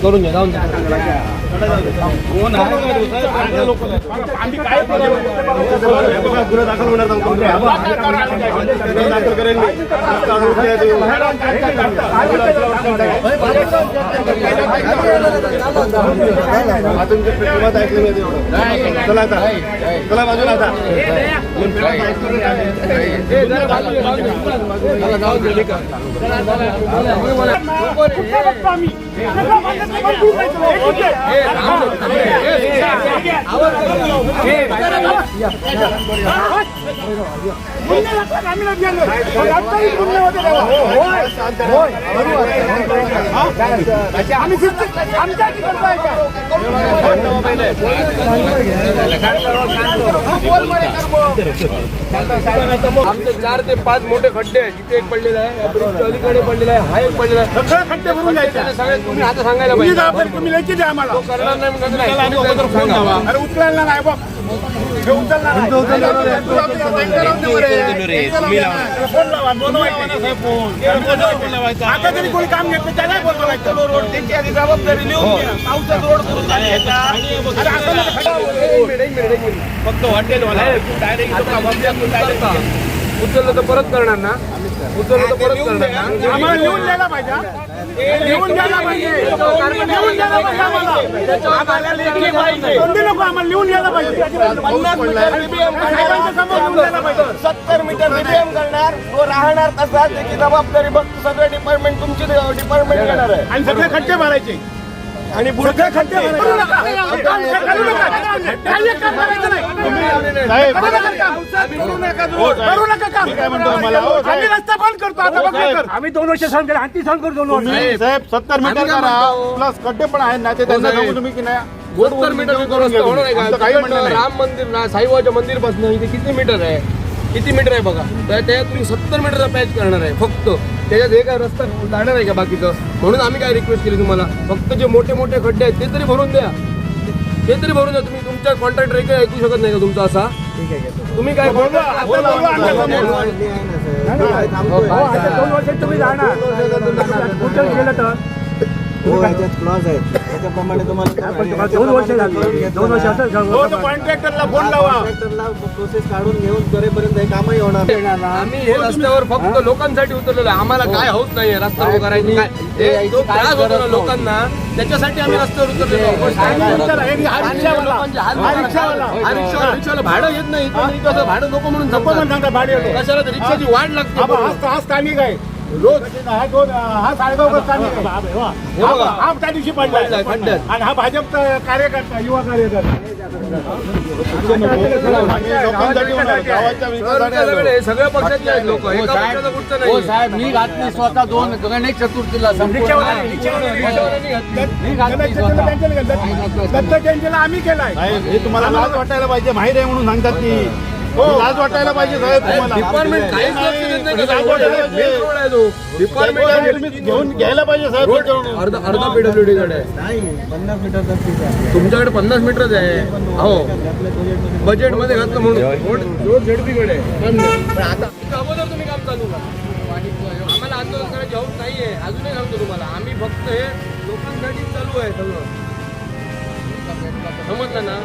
करून घ्या जाऊन आम्ही काय गुन्हा दाखल होणार दाखल करेल चला आता चला बाजूला आता आमचे 4 ते 5 मोठे खड्डे आहेत. इथे एक पडलेला आहे, अलीकडे पडलेला आहे, हा एक पडलेला आहे. सगळे खड्डे भरून जायचे. सगळे तुम्ही आता सांगायला पाहिजे. तुम्ही लेखी द्या आम्हाला. करणार नाही अरे उचलायला नाही बघ. आता तरी कोणी काम घेतलं त्याला बोलवायचं. त्यांची आधी जबाबदारी लिहून घ्या. पावसाचा रोड करून फक्त हॉटेल उचललं तर परत करणार ना, उचललं तर परत करणार ना. आम्हाला लिहून द्यायला पाहिजे. लिहून द्यायला पाहिजे. लिहून द्यायला पाहिजे आम्हाला. कोणती लोक आम्हाला लिहून द्यायला पाहिजे. 50 मीटर बीबीएम करणार, 70 मीटर बीबीएम करणार. तो राहणार तसा त्याची जबाबदारी बघ सगळे डिपार्टमेंट तुमची डिपार्टमेंट घेणार आहे. आणि सगळे खड्डे भरायचे आणि पुढचे खड्डे भरायचे. रस्ता बंद करतो आता. आम्ही 2 वर्ष सहन केलं, आणखी सहन करू 2 वर्ष. साहेब 70 मीटर करा प्लस खड्डे पण आहेत ना ते त्यांना सांगू तुम्ही की नाही. 70 मीटर होणार आहे का? राम मंदिर ना साईबाबाच्या मंदिर पासून इथे किती मीटर आहे, किती मीटर आहे बघा. तर त्याच्यात तुम्ही 70 मीटरचा पॅच करणार आहे फक्त. त्याच्यात हे काय रस्ता जाणार आहे का बाकीचं? म्हणून आम्ही काय रिक्वेस्ट केली तुम्हाला, फक्त जे मोठे मोठे खड्डे आहेत ते तरी भरून द्या, ते तरी भरून द्या. तुम्ही तुमच्या कॉन्ट्रॅक्टर काही ऐकू शकत नाही का तुमचा असा? तुम्ही काय 2 वर्षात तुम्ही जाणार गेलं तर क्लॉज आहेत त्याच्याप्रमाणे तुम्हाला 2 वर्ष झाली. 2 वर्ष असं कॉन्ट्रॅक्टरला फोन लावा. प्रोसेस काढून घेऊन करेपर्यंत हे कामही होणार नाही. आम्ही हे रस्त्यावर फक्त लोकांसाठी उतरलेलो आहे. आम्हाला काय होत नाहीये रस्ता उभा करायची. काय जो त्रास होतो ना लोकांना त्याच्यासाठी आम्ही रस्त्यावर उतरलेलो आहोत. रिक्षाला भाडं येत नाही. भाडं नको म्हणून कशाला रिक्षाची वाढ लागते. हा स्थानिक आहे रोज. हा साडेगाव स्थानिक आहे. हा त्या दिवशी पडला खड्ड्यात. आणि हा भाजप कार्यकर्ता, युवा कार्यकर्ता. सगळ्या पक्षातले आहेत लोक. साहेब मी घातली स्वतः 2 गणेश चतुर्थीला दत्त जयंतीला आम्ही केलाय. हे तुम्हाला लाज वाटायला पाहिजे. माहीत आहे म्हणून सांगतात की लाज वाटायला पाहिजे साहेब. तुम्हाला डिपार्टमेंट काहीच डिपार्टमेंट घेऊन घ्यायला पाहिजे साहेब. अर्धा पीडब्ल्यूडी कडे आहे. 50 मीटर तुमच्याकडे 50 मीटरच आहे. हो बजेट मध्ये घातलं म्हणून रोड झेडपीकडे आता अगोदर तुम्ही काम चालू करा. आम्हाला आंदोलन करायची हौस नाहीये. अजूनही सांगतो तुम्हाला, आम्ही फक्त हे लोकांसाठी चालू आहे सगळं. समजलं ना?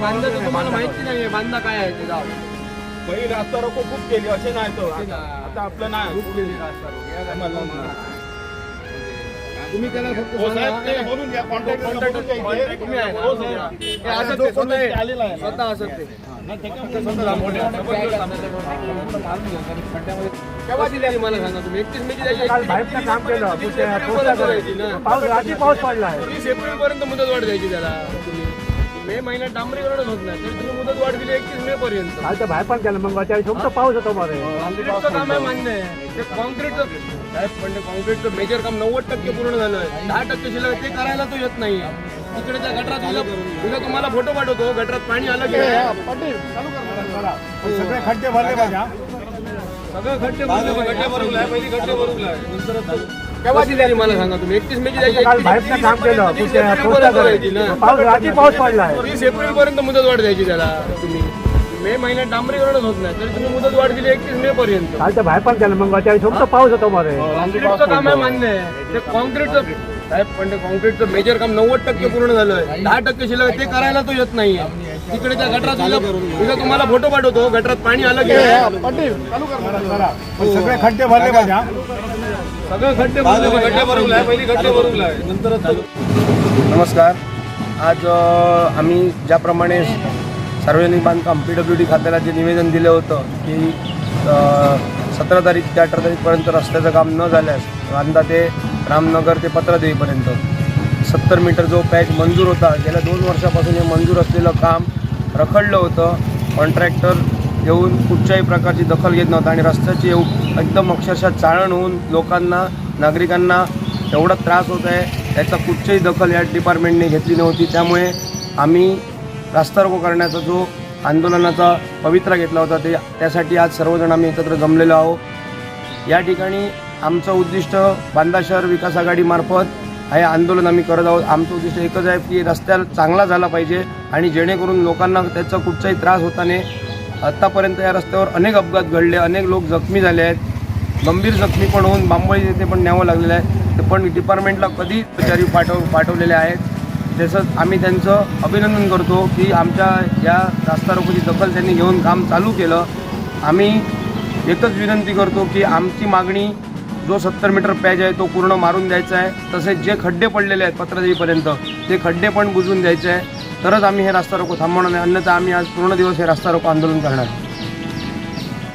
बांधाचं तुम्हाला माहिती नाहीये बांधा काय आहे ते. जाऊ पहिली रास्ता रोको खूप केली असे नाही. तो आता आपलं नाही. तुम्ही त्याला फक्त बोलून घ्या. तुम्ही आहे ना? असं ते स्वतः असं ते केव्हा दिली मला सांगा तुम्ही? 31 मे ची काम केलं. पाऊस रात्री पाऊस पडला आहे. 30 एप्रिल पर्यंत मुदत वाढ द्यायची त्याला. मे महिन्यात डांबरीकरणच होत नाही तरी तुम्ही मुदत वाढ दिली 31 मे पर्यंत. काल तर बाहेर पण केलं. मग त्यावेळी फक्त पाऊस होतो मध्ये. कॉन्क्रीटचं काम आहे मान्य आहे. ते कॉन्क्रीटचं साहेब पण ते कॉन्क्रीटचं मेजर काम 90% पूर्ण झालं आहे. 10% शिल्लक ते करायला तो येत नाही. तिकडे त्या गटरात उद्या तुम्हाला फोटो पाठवतो. गटरात पाणी आलं की सगळे खड्डे भरले पाहिजे. सगळं खड्डे भरून पहिली खड्डे भरून नंतर केव्हा दिली मला सांगा तुम्ही? 31 मे ची काल बाहेर काम केलं. पाऊस रात्री पाऊस पडला आहे. 30 एप्रिल पर्यंत मुदत वाढ द्यायची त्याला तुम्ही. मे महिन्यात डांबरीकरणच होत नाही तरी तुम्ही मुदत वाढ दिली 31 मे पर्यंत. कालच्या बाहेर पण केलं मग त्यावेळी फक्त पाऊस होतो मध्ये. कॉन्क्रीटचं काम आहे मान्य आहे ते कॉन्क्रीटचं साहेब पण ते कॉन्क्रीटचं मेजर काम 90% पूर्ण झालंय 10% शिल्लक ते करायला तो येत नाहीये. तिकडे त्या गटरात इथं तुम्हाला फोटो पाठवतो गटरात पाणी आलं की सगळे खड्डे भरले पाहिजे हा. सगळं खड्डे भरवलाय पहिली खड्डे भरवलाय नंतरच. नमस्कार. आज आम्ही ज्याप्रमाणे सार्वजनिक बांधकाम PWD खात्याला जे निवेदन दिलं होतं की 17 तारीख ते 18 तारीखपर्यंत रस्त्याचं काम न झाल्यास बांधा ते रामनगर ते पत्रादेवीपर्यंत 70 मीटर जो पॅच मंजूर होता गेल्या 2 वर्षापासून हे मंजूर असलेलं काम रखडलं होतं. कॉन्ट्रॅक्टर येऊन कुठच्याही प्रकारची दखल घेत नव्हता आणि रस्त्याची एकदम अक्षरशः चाळण होऊन लोकांना नागरिकांना एवढा त्रास होत आहे त्याचा कुठच्याही दखल या डिपार्टमेंटने घेतली नव्हती. त्यामुळे आम्ही रास्ता रोको करण्याचा जो आंदोलनाचा पवित्रा घेतला होता त्यासाठी आज सर्वजण आम्ही एकत्र जमलेलो आहोत. या ठिकाणी आमचं उद्दिष्ट बांदा शहर विकास आघाडीमार्फत हे आंदोलन आम्ही करत आहोत. आमचं उद्दिष्ट एकच आहे की रस्त्याला चांगला झाला पाहिजे आणि जेणेकरून लोकांना त्याचा कुठचाही त्रास होता नाही. आत्तापर्यंत या रस्त्यावर अनेक अपघात घडले अनेक लोक जखमी झाले आहेत गंभीर जखमी पण होऊन बांबोळी येथे पण न्यावं लागलेलं आहे. ते पण डिपार्टमेंटला कधी कर्मचारी पाठवलेले आहेत. तसंच आम्ही त्यांचं अभिनंदन करतो की आमच्या या रास्ता रोकोची दखल त्यांनी घेऊन काम चालू केलं. आम्ही एकच विनंती करतो की आमची मागणी जो 70 मीटर पॅच आहे तो पूर्ण मारून द्यायचा आहे. तसेच जे खड्डे पडलेले आहेत पत्रादेवीपर्यंत ते खड्डे पण बुजवून द्यायचे आहे तरच आम्ही हे रास्ता रोको थांबवणार नाही. अन्यथा आम्ही आज पूर्ण दिवस हे रास्ता रोको आंदोलन करणार.